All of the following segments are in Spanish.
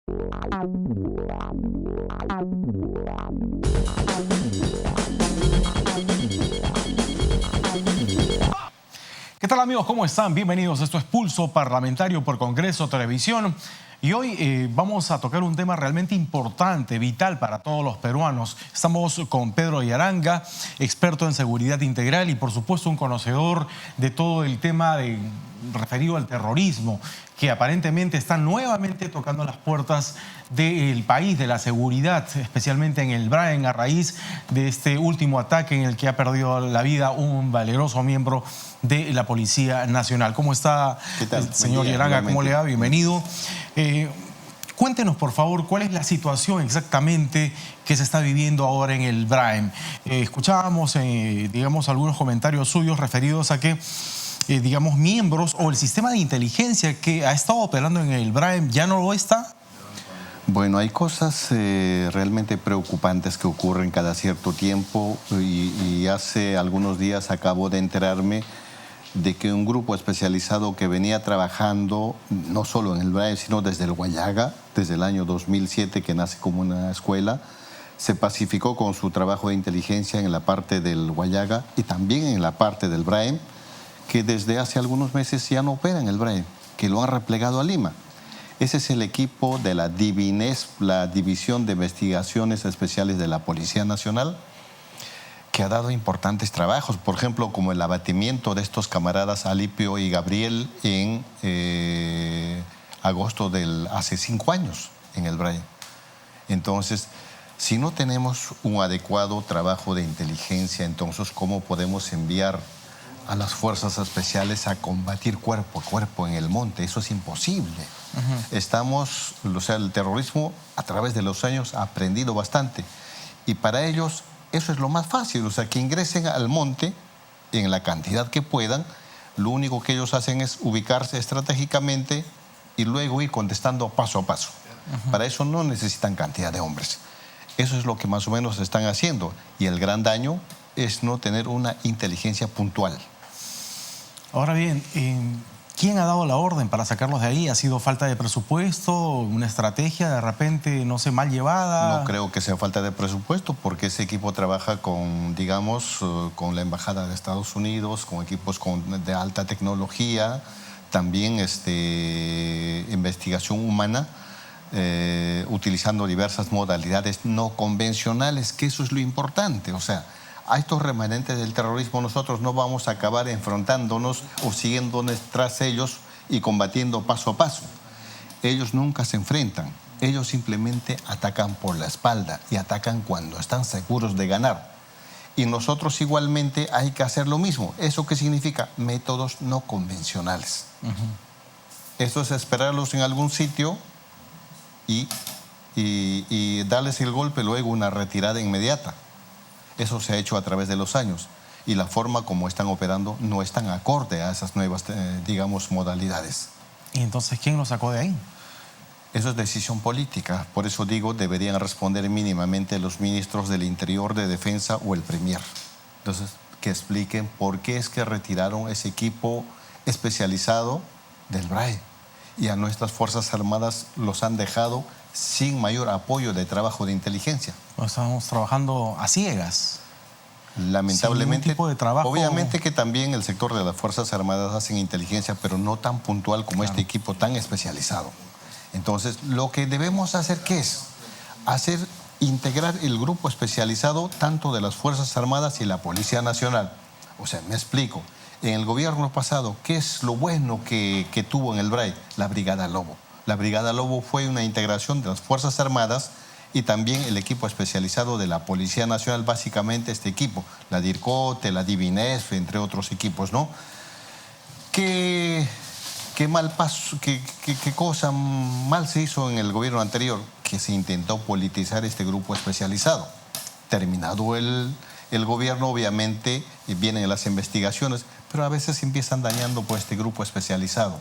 ¿Qué tal, amigos? ¿Cómo están? Bienvenidos. Esto es Pulso Parlamentario por Congreso Televisión. Y hoy vamos a tocar un tema realmente importante, vital para todos los peruanos. Estamos con Pedro Yaranga, experto en seguridad integral y, por supuesto, un conocedor de todo el tema referido al terrorismo, que aparentemente está nuevamente tocando las puertas del país, de la seguridad, especialmente en el Braem, a raíz de este último ataque en el que ha perdido la vida un valeroso miembro de la Policía Nacional. ¿Cómo está, señor Yaranga? ¿Cómo le va? Bienvenido. Cuéntenos, por favor, cuál es la situación exactamente que se está viviendo ahora en el Braem. Escuchábamos, digamos, algunos comentarios suyos referidos a que digamos, miembros o el sistema de inteligencia que ha estado operando en el Braem ya no lo está. Bueno, hay cosas realmente preocupantes que ocurren cada cierto tiempo y hace algunos días acabo de enterarme de que un grupo especializado que venía trabajando no solo en el Braem, sino desde el Huallaga, desde el año 2007, que nace como una escuela, se pacificó con su trabajo de inteligencia en la parte del Huallaga y también en la parte del Braem, que desde hace algunos meses ya no opera en el Braem, que lo han replegado a Lima. Ese es el equipo de la DIVINES, la División de Investigaciones Especiales de la Policía Nacional, que ha dado importantes trabajos, por ejemplo, como el abatimiento de estos camaradas Alipio y Gabriel en agosto hace 5 años en el Braem. Entonces, si no tenemos un adecuado trabajo de inteligencia, entonces, ¿cómo podemos enviar a las fuerzas especiales a combatir cuerpo a cuerpo en el monte? Eso es imposible. El terrorismo a través de los años ha aprendido bastante y para ellos eso es lo más fácil, que ingresen al monte en la cantidad que puedan. Lo único que ellos hacen es ubicarse estratégicamente y luego ir contestando paso a paso. Para eso no necesitan cantidad de hombres. Eso es lo que más o menos están haciendo y el gran daño es no tener una inteligencia puntual. Ahora bien, ¿quién ha dado la orden para sacarlos de ahí? ¿Ha sido falta de presupuesto, una estrategia de repente, no sé, mal llevada? No creo que sea falta de presupuesto porque ese equipo trabaja con, digamos, con la Embajada de Estados Unidos, con equipos de alta tecnología, también investigación humana, utilizando diversas modalidades no convencionales, que eso es lo importante, a estos remanentes del terrorismo nosotros no vamos a acabar enfrentándonos o siguiendo tras ellos y combatiendo paso a paso. Ellos nunca se enfrentan, ellos simplemente atacan por la espalda y atacan cuando están seguros de ganar. Y nosotros igualmente hay que hacer lo mismo. ¿Eso qué significa? Métodos no convencionales. Eso es esperarlos en algún sitio y darles el golpe, luego una retirada inmediata. Eso se ha hecho a través de los años y la forma como están operando no es tan acorde a esas nuevas, digamos, modalidades. ¿Y entonces quién los sacó de ahí? Eso es decisión política. Por eso digo, deberían responder mínimamente los ministros del Interior, de Defensa o el Premier. Entonces, que expliquen por qué es que retiraron ese equipo especializado del Braem y a nuestras Fuerzas Armadas los han dejado sin mayor apoyo de trabajo de inteligencia. Estamos trabajando a ciegas. Lamentablemente, sin ningún tipo de trabajo. Obviamente que también el sector de las Fuerzas Armadas hacen inteligencia, pero no tan puntual como este equipo tan especializado. Entonces, lo que debemos hacer, ¿qué es? Integrar el grupo especializado tanto de las Fuerzas Armadas y la Policía Nacional. Me explico. En el gobierno pasado, ¿qué es lo bueno que tuvo en el Braem? La Brigada Lobo. La Brigada Lobo fue una integración de las Fuerzas Armadas y también el equipo especializado de la Policía Nacional, básicamente este equipo, la DIRCOTE, la DIVINES, entre otros equipos, ¿no? ¿Qué cosa mal se hizo en el gobierno anterior? Que se intentó politizar este grupo especializado. Terminado el gobierno, obviamente, vienen las investigaciones, pero a veces empiezan dañando por este grupo especializado.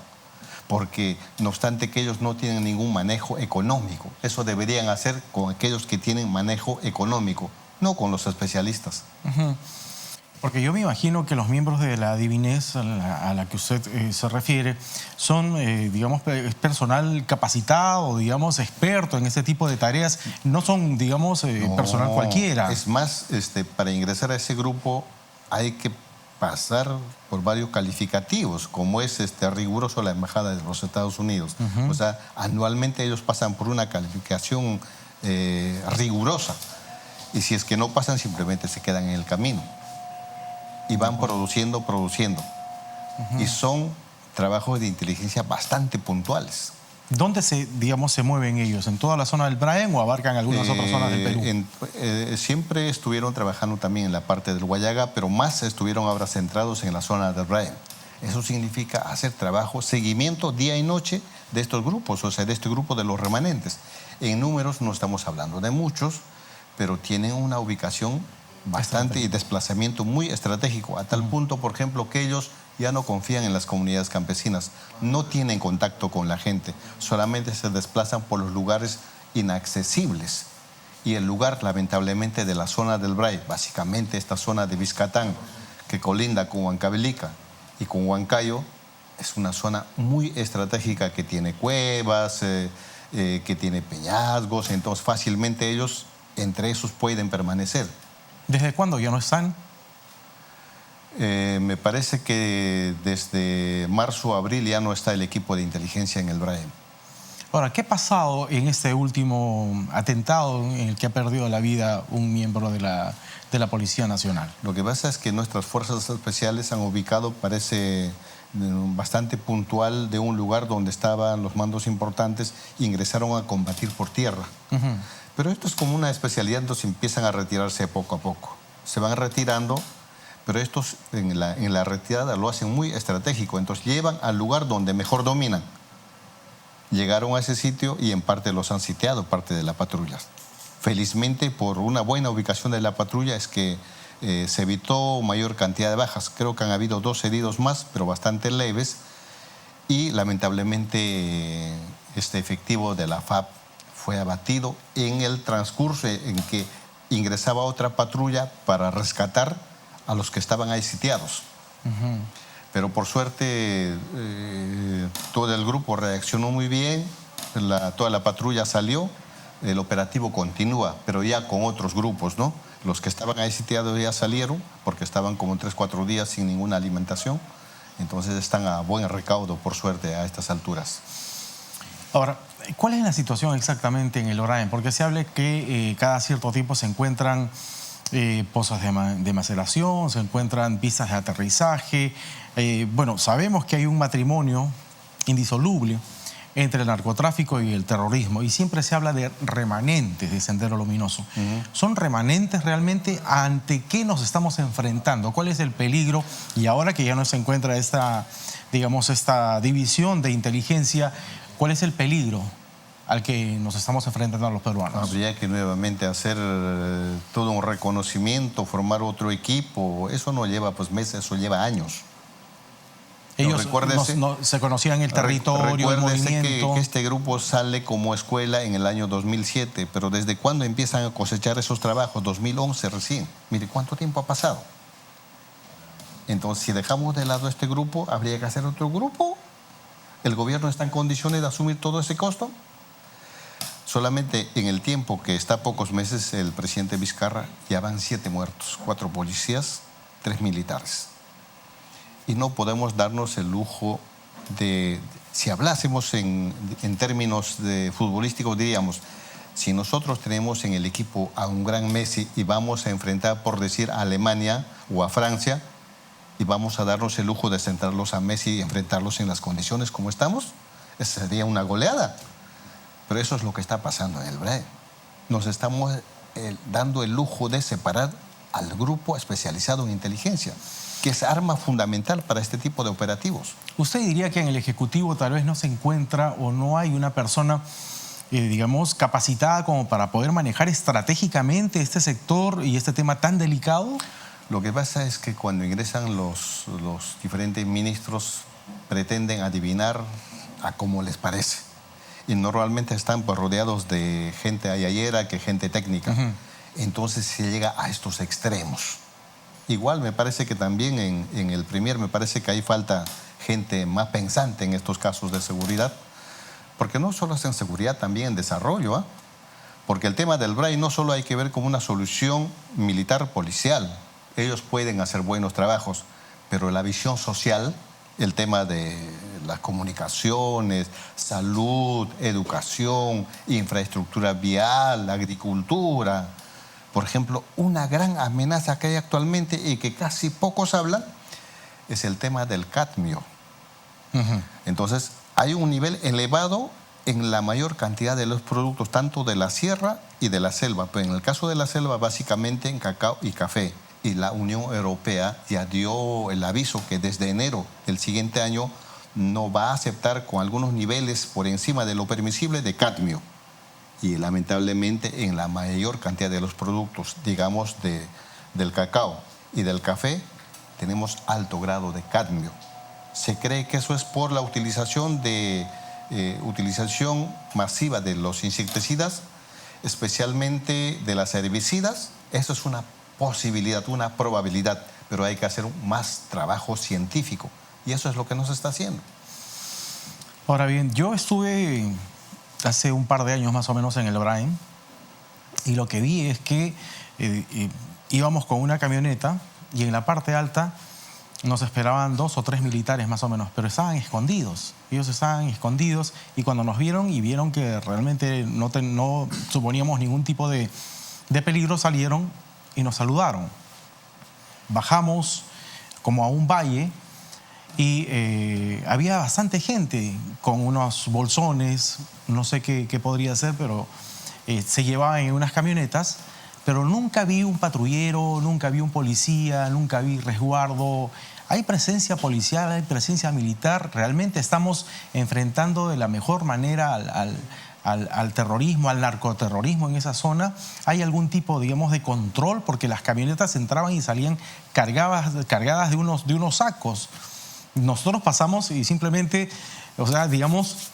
Porque no obstante que ellos no tienen ningún manejo económico. Eso deberían hacer con aquellos que tienen manejo económico, no con los especialistas. Porque yo me imagino que los miembros de la Divinés a la que usted se refiere son, digamos, personal capacitado, digamos, experto en ese tipo de tareas. No son, digamos, personal cualquiera. Es más, para ingresar a ese grupo hay que pasar por varios calificativos, como es riguroso la Embajada de los Estados Unidos. O sea, anualmente ellos pasan por una calificación rigurosa. Y si es que no pasan, simplemente se quedan en el camino. Y van produciendo. Y son trabajos de inteligencia bastante puntuales. ¿Dónde digamos, se mueven ellos? ¿En toda la zona del Braen o abarcan algunas otras zonas del Perú? Siempre estuvieron trabajando también en la parte del Huallaga, pero más estuvieron ahora centrados en la zona del Braen. Eso significa hacer trabajo, seguimiento día y noche de estos grupos, o sea, de este grupo de los remanentes. En números no estamos hablando de muchos, pero tienen una ubicación bastante y desplazamiento muy estratégico, a tal punto, por ejemplo, que ellos ya no confían en las comunidades campesinas, no tienen contacto con la gente, solamente se desplazan por los lugares inaccesibles. Y el lugar, lamentablemente, de la zona del Bray, básicamente esta zona de Vizcatán, que colinda con Huancavelica y con Huancayo, es una zona muy estratégica que tiene cuevas, que tiene peñascos, entonces fácilmente ellos entre esos pueden permanecer. ¿Desde cuándo ya no están? Me parece que desde marzo o abril ya no está el equipo de inteligencia en el Braem. Ahora, ¿qué ha pasado en este último atentado en el que ha perdido la vida un miembro de la Policía Nacional? Lo que pasa es que nuestras fuerzas especiales han ubicado, parece bastante puntual, de un lugar donde estaban los mandos importantes, ingresaron a combatir por tierra. Pero esto es como una especialidad, entonces empiezan a retirarse poco a poco. Se van retirando, pero estos en la retirada lo hacen muy estratégico, entonces llevan al lugar donde mejor dominan. Llegaron a ese sitio y en parte los han sitiado, parte de la patrulla. Felizmente, por una buena ubicación de la patrulla, es que se evitó mayor cantidad de bajas. Creo que han habido 2 heridos más, pero bastante leves. Y lamentablemente este efectivo de la FAP fue abatido en el transcurso en que ingresaba otra patrulla para rescatar a los que estaban ahí sitiados. Pero por suerte todo el grupo reaccionó muy bien, toda la patrulla salió, el operativo continúa, pero ya con otros grupos, ¿no? Los que estaban ahí sitiados ya salieron, porque estaban como 3 o 4 días sin ninguna alimentación, entonces están a buen recaudo, por suerte, a estas alturas. Ahora, ¿cuál es la situación exactamente en el Braem? Porque se habla que cada cierto tiempo se encuentran pozas de maceración, se encuentran pistas de aterrizaje. Bueno, sabemos que hay un matrimonio indisoluble entre el narcotráfico y el terrorismo y siempre se habla de remanentes de Sendero Luminoso. ¿Son remanentes realmente? ¿Ante qué nos estamos enfrentando? ¿Cuál es el peligro? Y ahora que ya no se encuentra esta división de inteligencia, ¿cuál es el peligro al que nos estamos enfrentando a los peruanos? Habría que nuevamente hacer todo un reconocimiento, formar otro equipo. Eso no lleva meses, eso lleva años. Ellos se conocían el territorio, el movimiento. Que este grupo sale como escuela en el año 2007, pero ¿desde cuándo empiezan a cosechar esos trabajos? 2011 recién. Mire, ¿cuánto tiempo ha pasado? Entonces, si dejamos de lado este grupo, ¿habría que hacer otro grupo? ¿El gobierno está en condiciones de asumir todo ese costo? Solamente en el tiempo que está pocos meses el presidente Vizcarra, ya van 7 muertos, 4 policías, 3 militares. Y no podemos darnos el lujo de, si hablásemos en términos futbolísticos, diríamos, si nosotros tenemos en el equipo a un gran Messi y vamos a enfrentar, por decir, a Alemania o a Francia, y vamos a darnos el lujo de sentarlos a Messi y enfrentarlos en las condiciones como estamos, esa sería una goleada. Pero eso es lo que está pasando en el Braem. Nos estamos dando el lujo de separar al grupo especializado en inteligencia, que es arma fundamental para este tipo de operativos. ¿Usted diría que en el Ejecutivo tal vez no se encuentra o no hay una persona, digamos, capacitada como para poder manejar estratégicamente este sector y este tema tan delicado? Lo que pasa es que cuando ingresan los diferentes ministros pretenden adivinar a cómo les parece. Y normalmente están rodeados de gente ayayera que gente técnica. Entonces se llega a estos extremos. Igual me parece que también en el Premier me parece que hay falta gente más pensante en estos casos de seguridad, porque no solo es en seguridad, también en desarrollo, ¿ah? Porque el tema del BRAI no solo hay que ver como una solución militar policial, ellos pueden hacer buenos trabajos, pero la visión social, el tema de las comunicaciones, salud, educación, infraestructura vial, agricultura. Por ejemplo, una gran amenaza que hay actualmente y que casi pocos hablan es el tema del cadmio. Entonces, hay un nivel elevado en la mayor cantidad de los productos, tanto de la sierra y de la selva. Pero en el caso de la selva, básicamente en cacao y café. Y la Unión Europea ya dio el aviso que desde enero del siguiente año no va a aceptar con algunos niveles por encima de lo permisible de cadmio. Y lamentablemente en la mayor cantidad de los productos, digamos, del cacao y del café, tenemos alto grado de cadmio. Se cree que eso es por la utilización masiva de los insecticidas, especialmente de las herbicidas. Eso es una posibilidad, una probabilidad, pero hay que hacer más trabajo científico y eso es lo que no se está haciendo. Ahora bien, yo estuve hace un par de años más o menos en el BRAI y lo que vi es que íbamos con una camioneta y en la parte alta nos esperaban 2 o 3 militares más o menos, pero estaban escondidos. Ellos estaban escondidos y cuando nos vieron y vieron que realmente no suponíamos ningún tipo de peligro, salieron y nos saludaron. Bajamos como a un valle y había bastante gente con unos bolsones, no sé qué podría ser, pero se llevaban en unas camionetas, pero nunca vi un patrullero, nunca vi un policía, nunca vi resguardo. Hay presencia policial, hay presencia militar. Realmente estamos enfrentando de la mejor manera al terrorismo, al narcoterrorismo en esa zona. ¿Hay algún tipo, digamos, de control? Porque las camionetas entraban y salían cargadas de unos sacos. Nosotros pasamos y simplemente, o sea, digamos,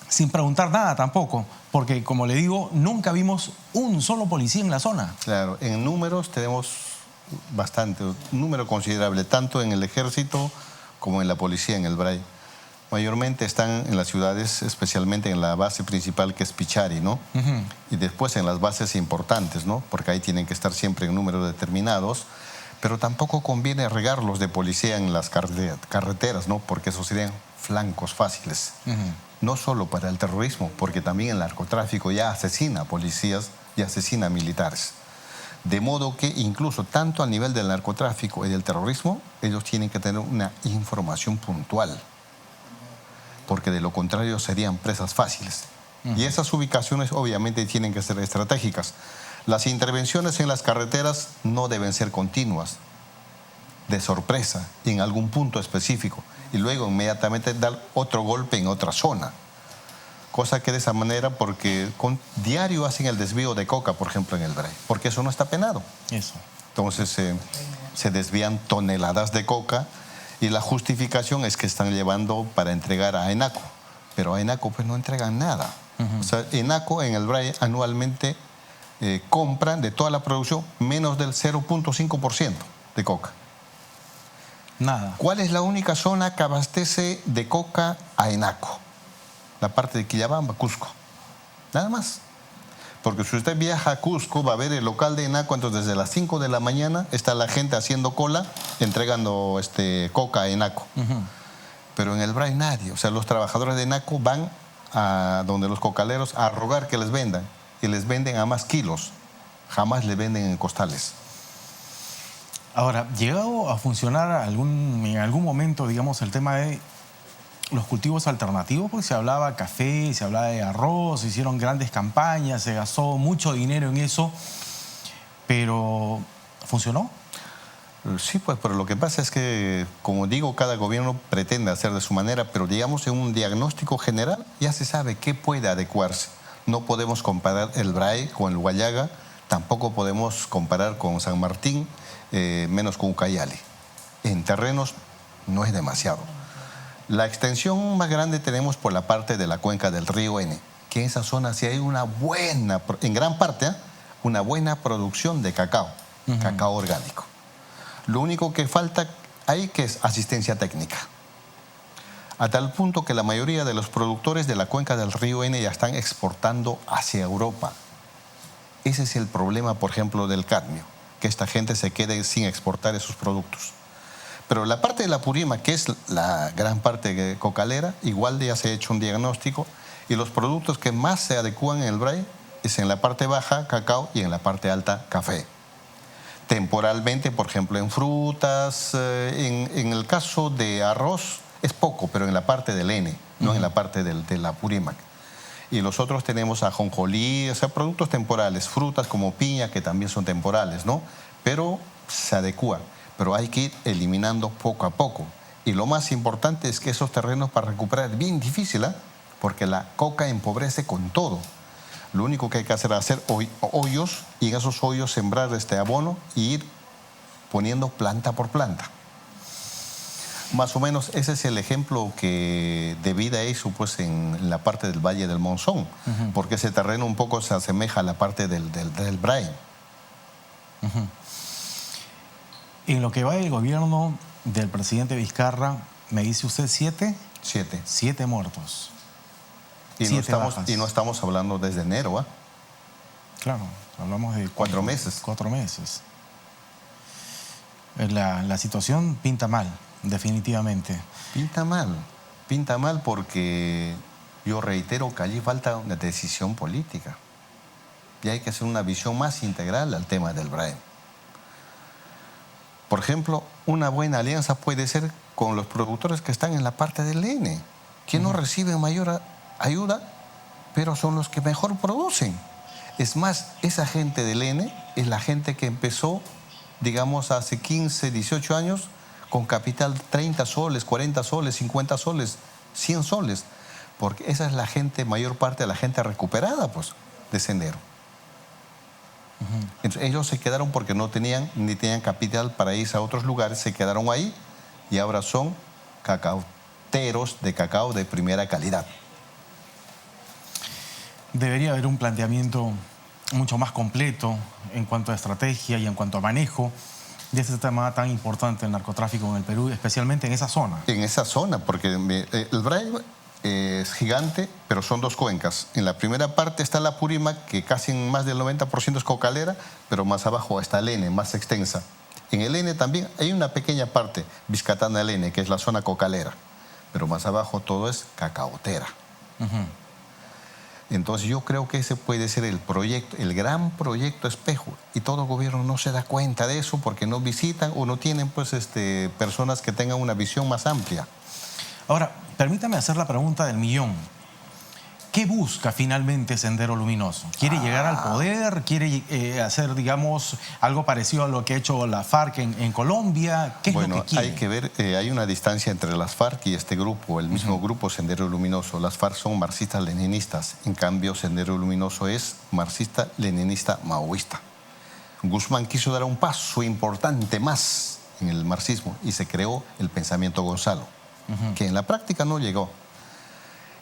sin preguntar nada tampoco, porque como le digo, nunca vimos un solo policía en la zona. Claro, en números tenemos bastante, un número considerable, tanto en el ejército como en la policía, en el BRAI. Mayormente están en las ciudades, especialmente en la base principal que es Pichari, ¿no? Y después en las bases importantes, ¿no? Porque ahí tienen que estar siempre en números determinados, pero tampoco conviene regarlos de policía en las carreteras, ¿no? Porque esos serían flancos fáciles. No solo para el terrorismo, porque también el narcotráfico ya asesina a policías y asesina a militares. De modo que incluso tanto a nivel del narcotráfico y del terrorismo, ellos tienen que tener una información puntual, porque de lo contrario serían presas fáciles. Y esas ubicaciones obviamente tienen que ser estratégicas. Las intervenciones en las carreteras no deben ser continuas, de sorpresa, en algún punto específico, y luego inmediatamente dar otro golpe en otra zona. Cosa que de esa manera, porque diario hacen el desvío de coca, por ejemplo, en el BRAI, porque eso no está penado. Eso. Entonces se desvían toneladas de coca y la justificación es que están llevando para entregar a ENACO, pero a ENACO pues no entregan nada. O sea, ENACO en el BRAI anualmente compran de toda la producción menos del 0.5% de coca. Nada. ¿Cuál es la única zona que abastece de coca a ENACO? La parte de Quillabamba, Cusco. Nada más. Porque si usted viaja a Cusco, va a ver el local de ENACO, entonces desde las 5 de la mañana está la gente haciendo cola, entregando coca a ENACO. Pero en el BRAI nadie. O sea, los trabajadores de ENACO van a donde los cocaleros a rogar que les vendan. Y les venden a más kilos. Jamás le venden en costales. Ahora, ¿llegado a funcionar en algún momento, digamos, el tema de los cultivos alternativos? Porque se hablaba de café, se hablaba de arroz, se hicieron grandes campañas, se gastó mucho dinero en eso, pero ¿funcionó? Sí, pues, pero lo que pasa es que, como digo, cada gobierno pretende hacer de su manera, pero digamos en un diagnóstico general ya se sabe qué puede adecuarse. No podemos comparar el BRAI con el Huallaga, tampoco podemos comparar con San Martín, menos con Ucayali. En terrenos no es demasiado. La extensión más grande tenemos por la parte de la cuenca del río N, que en esa zona sí hay una buena, en gran parte, una buena producción de cacao, cacao orgánico. Lo único que falta ahí que es asistencia técnica. A tal punto que la mayoría de los productores de la cuenca del río N ya están exportando hacia Europa. Ese es el problema, por ejemplo, del cadmio, que esta gente se quede sin exportar esos productos. Pero la parte de la Purímac, que es la gran parte cocalera, igual ya se ha hecho un diagnóstico, y los productos que más se adecúan en el BRAE es en la parte baja, cacao, y en la parte alta, café. Temporalmente, por ejemplo, en frutas, en el caso de arroz, es poco, pero en la parte del N, no en la parte de la Purímac. Y los otros tenemos ajonjolí, o sea, productos temporales, frutas como piña, que también son temporales, ¿no? Pero se adecúan. Pero hay que ir eliminando poco a poco. Y lo más importante es que esos terrenos para recuperar es bien difícil, ¿eh? Porque la coca empobrece con todo. Lo único que hay que hacer es hacer hoyos y en esos hoyos sembrar este abono y ir poniendo planta por planta. Más o menos ese es el ejemplo que de vida hizo pues, en la parte del Valle del Monzón, porque ese terreno un poco se asemeja a la parte del BRAE. En lo que va el gobierno del presidente Vizcarra, me dice usted 7. 7. 7 muertos. Y no estamos hablando desde enero, ¿eh? Claro, hablamos de 4 meses. 4 meses. La situación pinta mal. Definitivamente. Pinta mal porque yo reitero que allí falta una decisión política y hay que hacer una visión más integral al tema del BRAE. Por ejemplo, una buena alianza puede ser con los productores que están en la parte del N, que no reciben mayor ayuda, pero son los que mejor producen. Es más, esa gente del N es la gente que empezó, digamos, hace 15, 18 años con capital 30 soles, 40 soles, 50 soles, 100 soles, porque esa es la gente, mayor parte de la gente recuperada, pues, de Sendero. Entonces, ellos se quedaron porque no tenían, ni tenían capital para irse a otros lugares, se quedaron ahí y ahora son cacauteros de cacao de primera calidad. Debería haber un planteamiento mucho más completo en cuanto a estrategia y en cuanto a manejo de este tema tan importante, el narcotráfico en el Perú, especialmente en esa zona. En esa zona, porque el BRAE es gigante, pero son 2 cuencas. En la primera parte está la Purímac, que casi en más del 90% es cocalera, pero más abajo está el N, más extensa. En el N también hay una pequeña parte, Vizcatana del N, que es la zona cocalera, pero más abajo todo es cacaotera. Entonces yo creo que ese puede ser el proyecto, el gran proyecto espejo, y todo gobierno no se da cuenta de eso porque no visitan o no tienen pues, personas que tengan una visión más amplia. Ahora, permítame hacer la pregunta del millón. ¿Qué busca finalmente Sendero Luminoso? ¿Quiere llegar al poder? ¿Quiere hacer, digamos, algo parecido a lo que ha hecho la FARC en Colombia? ¿Qué es lo que quiere? Hay que ver, hay una distancia entre las FARC y este grupo, el mismo grupo Sendero Luminoso. Las FARC son marxistas-leninistas, en cambio Sendero Luminoso es marxista-leninista-maoísta. Guzmán quiso dar un paso importante más en el marxismo y se creó el pensamiento Gonzalo, que en la práctica no llegó.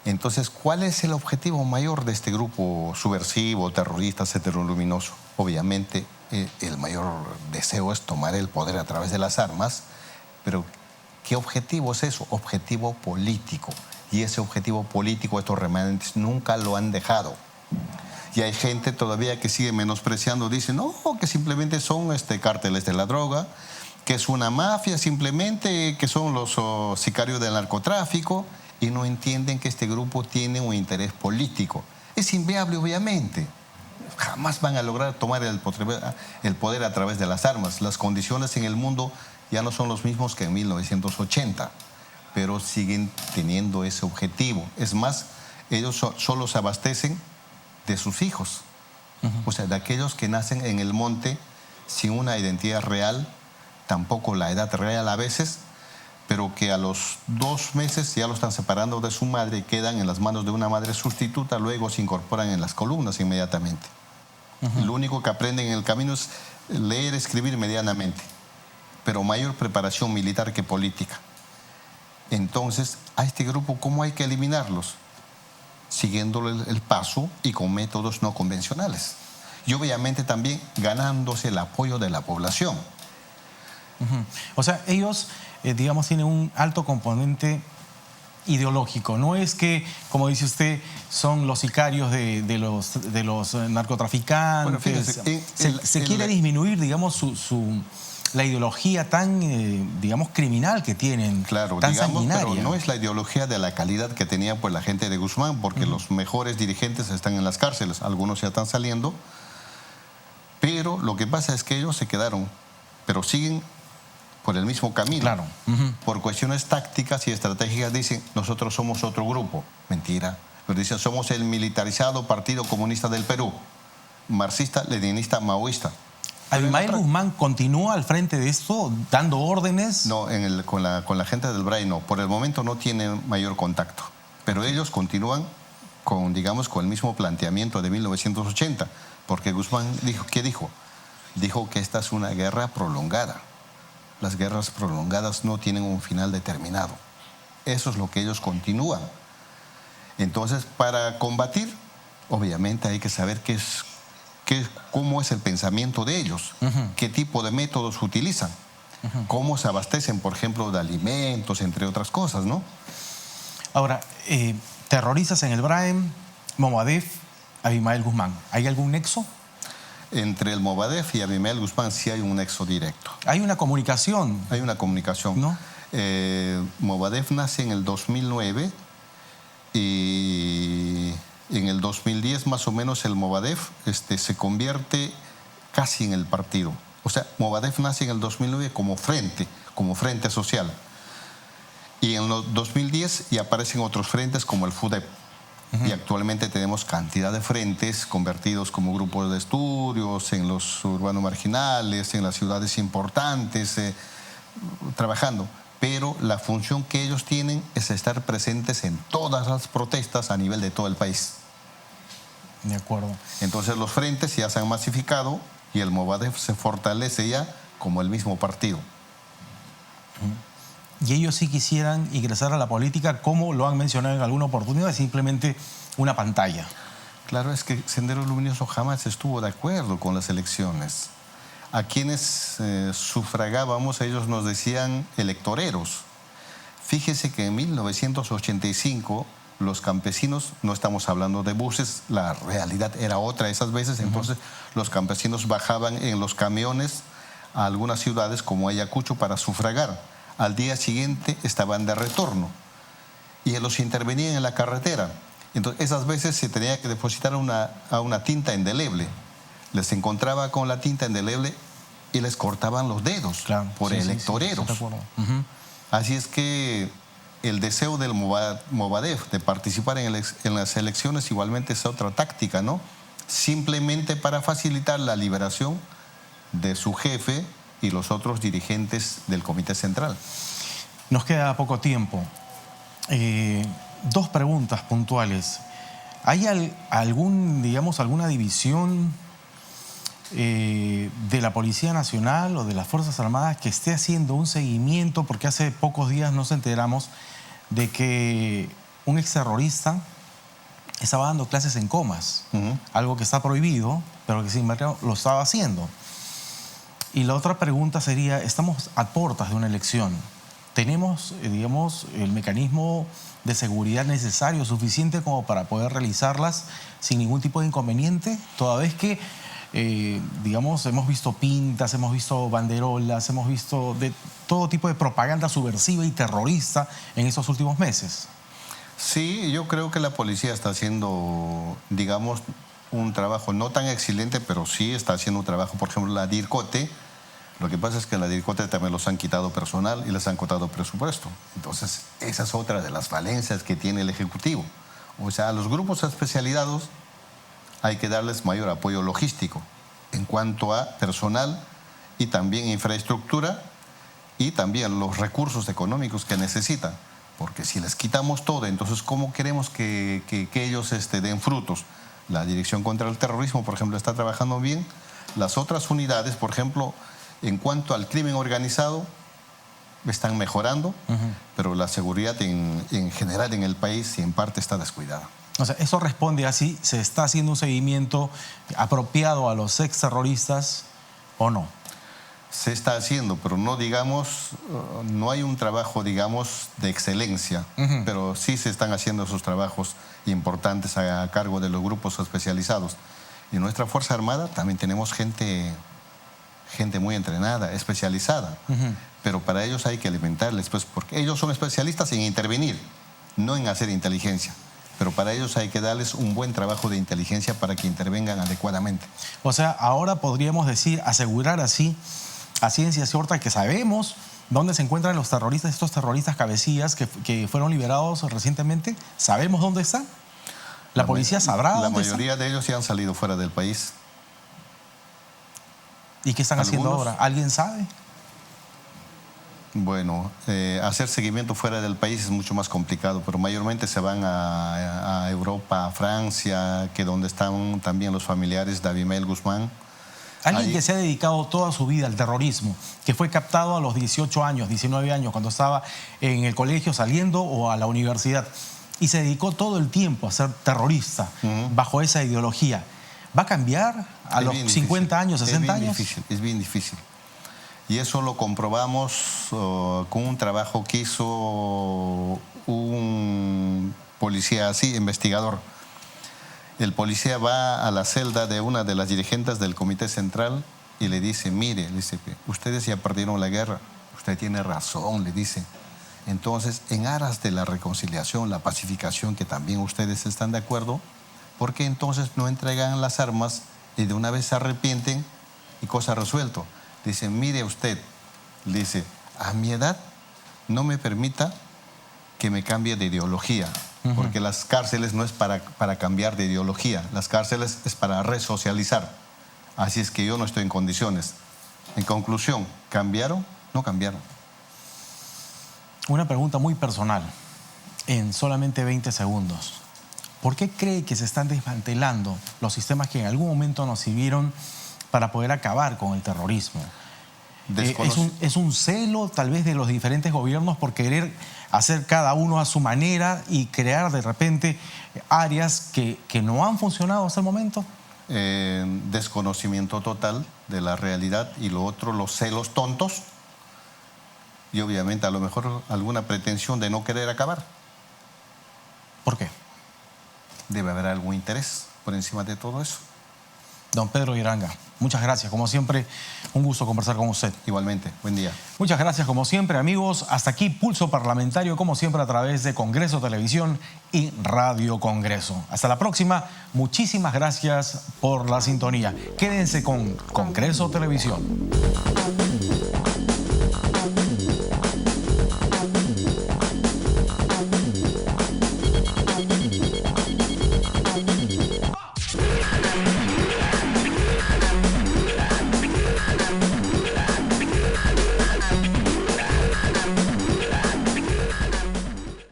Entonces, ¿cuál es el objetivo mayor de este grupo subversivo, terrorista, Sendero Luminoso? Obviamente, el mayor deseo es tomar el poder a través de las armas, pero ¿qué objetivo es eso? Objetivo político. Y ese objetivo político estos remanentes nunca lo han dejado. Y hay gente todavía que sigue menospreciando, dice, no, que simplemente son cárteles de la droga, que es una mafia simplemente, que son los sicarios del narcotráfico, y no entienden que este grupo tiene un interés político. Es inviable, obviamente. Jamás van a lograr tomar el poder a través de las armas. Las condiciones en el mundo ya no son los mismos que en 1980, pero siguen teniendo ese objetivo. Es más, ellos solo se abastecen de sus hijos, o sea, de aquellos que nacen en el monte sin una identidad real, tampoco la edad real a veces, pero que a los 2 meses ya lo están separando de su madre y quedan en las manos de una madre sustituta, luego se incorporan en las columnas inmediatamente. Lo único que aprenden en el camino es leer, escribir medianamente, pero mayor preparación militar que política. Entonces, a este grupo, ¿cómo hay que eliminarlos? Siguiéndole el paso y con métodos no convencionales. Y obviamente también ganándose el apoyo de la población. Ujú. O sea, ellos, digamos, tienen un alto componente ideológico. No es que, como dice usted, son los sicarios de los narcotraficantes. Bueno, fíjese, Se quiere disminuir, digamos, la ideología tan, digamos, criminal que tienen, claro, tan digamos, sanguinaria. pero no es la ideología de la calidad que tenía pues la gente de Guzmán, porque los mejores dirigentes están en las cárceles, algunos ya están saliendo, pero lo que pasa es que ellos se quedaron, pero siguen por el mismo camino. Claro. Por cuestiones tácticas y estratégicas dicen, nosotros somos otro grupo. Mentira. Nos dicen, somos el militarizado Partido Comunista del Perú, marxista, leninista, maoísta. ¿Abimael Guzmán continúa al frente de esto, dando órdenes? No, con la gente del BRAI no. Por el momento no tienen mayor contacto. Pero ellos continúan con, digamos, con el mismo planteamiento de 1980. Porque Guzmán dijo, ¿qué dijo? Dijo que esta es una guerra prolongada. Las guerras prolongadas no tienen un final determinado. Eso es lo que ellos continúan. Entonces, para combatir, obviamente hay que saber cómo es el pensamiento de ellos, qué tipo de métodos utilizan, cómo se abastecen, por ejemplo, de alimentos, entre otras cosas, ¿no? Ahora, terroristas en el Braem, Movadef, Abimael Guzmán. ¿Hay algún nexo? Entre el Movadef y Abimael Guzmán sí hay un nexo directo. ¿Hay una comunicación? Hay una comunicación. ¿No? Movadef nace en el 2009 y en el 2010 más o menos el Movadef se convierte casi en el partido. O sea, Movadef nace en el 2009 como frente social. Y en el 2010 ya aparecen otros frentes como el FUDEP. Y actualmente tenemos cantidad de frentes convertidos como grupos de estudios en los urbanos marginales, en las ciudades importantes, trabajando. Pero la función que ellos tienen es estar presentes en todas las protestas a nivel de todo el país. De acuerdo. Entonces los frentes ya se han masificado y el Movadef se fortalece ya como el mismo partido. Y ellos sí quisieran ingresar a la política, como lo han mencionado en alguna oportunidad, es simplemente una pantalla. Claro, es que Sendero Luminoso jamás estuvo de acuerdo con las elecciones. A quienes sufragábamos, ellos nos decían electoreros. Fíjese que en 1985 los campesinos, no estamos hablando de buses, la realidad era otra esas veces, entonces los campesinos bajaban en los camiones a algunas ciudades como Ayacucho para sufragar. Al día siguiente estaban de retorno y los intervenían en la carretera. Entonces, esas veces se tenía que depositar a una tinta indeleble. Les encontraba con la tinta indeleble y les cortaban los dedos, claro, por electoreros. Sí, así es que el deseo del Movadef de participar en las elecciones igualmente es otra táctica, ¿no? Simplemente para facilitar la liberación de su jefe y los otros dirigentes del Comité Central. Nos queda poco tiempo. Dos preguntas puntuales. ¿Hay alguna división de la Policía Nacional o de las Fuerzas Armadas que esté haciendo un seguimiento? Porque hace pocos días nos enteramos de que un exterrorista estaba dando clases en comas, algo que está prohibido, pero que sin embargo lo estaba haciendo. Y la otra pregunta sería, estamos a puertas de una elección. ¿Tenemos, el mecanismo de seguridad necesario, suficiente como para poder realizarlas sin ningún tipo de inconveniente? Toda vez que, hemos visto pintas, hemos visto banderolas, hemos visto de todo tipo de propaganda subversiva y terrorista en estos últimos meses. Sí, yo creo que la policía está haciendo, un trabajo no tan excelente, pero sí está haciendo un trabajo. Por ejemplo, la DIRCOTE. Lo que pasa es que en la DIRCOTE también los han quitado personal y les han cortado presupuesto. Entonces, esa es otra de las falencias que tiene el Ejecutivo. O sea, a los grupos especializados hay que darles mayor apoyo logístico en cuanto a personal y también infraestructura y también los recursos económicos que necesitan. Porque si les quitamos todo, entonces, ¿cómo queremos que ellos den frutos? La Dirección contra el Terrorismo, por ejemplo, está trabajando bien. Las otras unidades, por ejemplo, en cuanto al crimen organizado, están mejorando, pero la seguridad en general en el país en parte está descuidada. O sea, eso responde a si se está haciendo un seguimiento apropiado a los exterroristas o no. Se está haciendo, pero no digamos, no hay un trabajo, digamos, de excelencia, pero sí se están haciendo esos trabajos importantes a cargo de los grupos especializados. Y en nuestra Fuerza Armada también tenemos gente muy entrenada, especializada, pero para ellos hay que alimentarles, pues, porque ellos son especialistas en intervenir, no en hacer inteligencia. Pero para ellos hay que darles un buen trabajo de inteligencia para que intervengan adecuadamente. O sea, ahora podríamos decir, asegurar así, a ciencia cierta, que sabemos dónde se encuentran los terroristas, estos terroristas cabecillas que fueron liberados recientemente. ¿Sabemos dónde están? ¿La policía sabrá dónde están? La mayoría de ellos ya han salido fuera del país. ¿Y qué están haciendo ahora? ¿Alguien sabe? Bueno, hacer seguimiento fuera del país es mucho más complicado, pero mayormente se van a Europa, a Francia, que donde están también los familiares de Abimael Guzmán. Alguien que se ha dedicado toda su vida al terrorismo, que fue captado a los 18 años, 19 años, cuando estaba en el colegio saliendo o a la universidad, y se dedicó todo el tiempo a ser terrorista bajo esa ideología. ¿Va a cambiar a los 50 años, 60 años? Es bien difícil. Y eso lo comprobamos con un trabajo que hizo un policía así, investigador. El policía va a la celda de una de las dirigentes del Comité Central y le dice, mire, le dice, ustedes ya perdieron la guerra. Usted tiene razón, le dice. Entonces, en aras de la reconciliación, la pacificación, que también ustedes están de acuerdo, ¿por qué entonces no entregan las armas y de una vez se arrepienten y cosa resuelto? Dice, mire usted, le dice, a mi edad no me permita que me cambie de ideología, porque las cárceles no es para cambiar de ideología, las cárceles es para resocializar. Así es que yo no estoy en condiciones. En conclusión, ¿cambiaron? No cambiaron. Una pregunta muy personal, en solamente 20 segundos. ¿Por qué cree que se están desmantelando los sistemas que en algún momento nos sirvieron para poder acabar con el terrorismo? ¿Es un celo tal vez de los diferentes gobiernos por querer hacer cada uno a su manera y crear de repente áreas que no han funcionado hasta el momento? Desconocimiento total de la realidad y lo otro, los celos tontos y obviamente a lo mejor alguna pretensión de no querer acabar. ¿Por qué? Debe haber algún interés por encima de todo eso. Don Pedro Iranga, muchas gracias. Como siempre, un gusto conversar con usted. Igualmente, buen día. Muchas gracias, como siempre, amigos. Hasta aquí, Pulso Parlamentario, como siempre, a través de Congreso Televisión y Radio Congreso. Hasta la próxima. Muchísimas gracias por la sintonía. Quédense con Congreso Televisión.